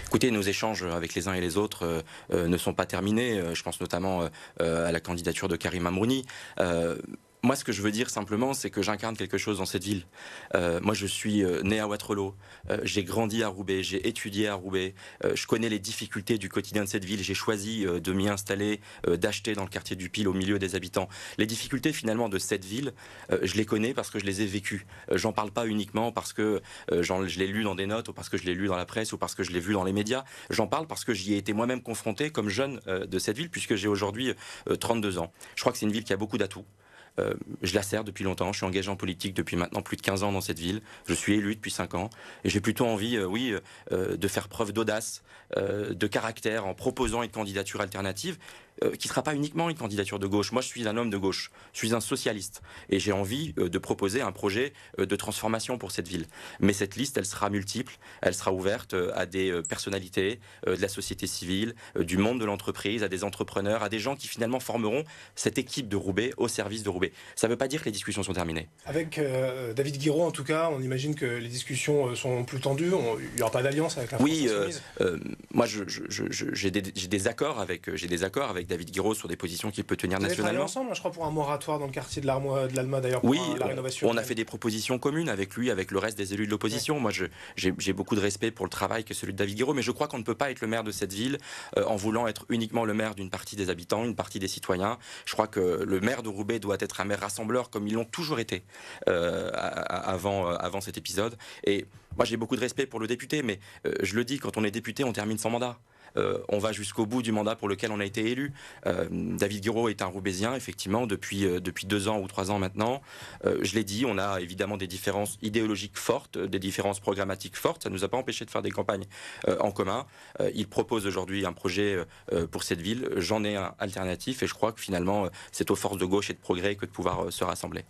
Écoutez, nos échanges avec les uns et les autres ne sont pas terminés. Je pense notamment à la candidature de Karim Amrouni. Moi, ce que je veux dire simplement, c'est que j'incarne quelque chose dans cette ville. Moi, je suis né à Wattrelos, j'ai grandi à Roubaix, j'ai étudié à Roubaix, je connais les difficultés du quotidien de cette ville, j'ai choisi de m'y installer, d'acheter dans le quartier du Pile au milieu des habitants. Les difficultés finalement de cette ville, je les connais parce que je les ai vécues. J'en parle pas uniquement parce que je l'ai lu dans des notes ou parce que je l'ai lu dans la presse ou parce que je l'ai vu dans les médias. J'en parle parce que j'y ai été moi-même confronté comme jeune de cette ville puisque j'ai aujourd'hui 32 ans. Je crois que c'est une ville qui a beaucoup d'atouts. Je la sers depuis longtemps, je suis engagé en politique depuis maintenant plus de 15 ans dans cette ville, je suis élu depuis 5 ans, et j'ai plutôt envie, de faire preuve d'audace, de caractère en proposant une candidature alternative, qui ne sera pas uniquement une candidature de gauche. Moi je suis un homme de gauche, je suis un socialiste, et j'ai envie de proposer un projet de transformation pour cette ville. Mais cette liste, elle sera multiple, elle sera ouverte à des personnalités de la société civile, du monde de l'entreprise, à des entrepreneurs, à des gens qui finalement formeront cette équipe de Roubaix au service de Roubaix. Ça ne veut pas dire que les discussions sont terminées. Avec David Guiraud, en tout cas, on imagine que les discussions sont plus tendues. Il n'y aura pas d'alliance avec la France Oui, insoumise. moi j'ai des accords avec David Guiraud sur des positions qu'il peut tenir Vous avez travaillé nationalement. ensemble, je crois, pour un moratoire dans le quartier de l'Alma, d'ailleurs, pour Oui, la rénovation. on a fait des propositions communes avec lui, avec le reste des élus de l'opposition. Ouais. Moi, j'ai beaucoup de respect pour le travail que celui de David Guiraud, mais je crois qu'on ne peut pas être le maire de cette ville en voulant être uniquement le maire d'une partie des habitants, une partie des citoyens. Je crois que le maire de Roubaix doit être un maire rassembleur comme ils l'ont toujours été avant cet épisode. Et moi, j'ai beaucoup de respect pour le député, mais je le dis, quand on est député, on termine son mandat. On va jusqu'au bout du mandat pour lequel on a été élu. David Guiraud est un Roubaisien, effectivement, depuis 2 ans ou 3 ans maintenant. Je l'ai dit, on a évidemment des différences idéologiques fortes, des différences programmatiques fortes. Ça ne nous a pas empêché de faire des campagnes en commun. Il propose aujourd'hui un projet pour cette ville. J'en ai un alternatif et je crois que finalement, c'est aux forces de gauche et de progrès que de pouvoir se rassembler.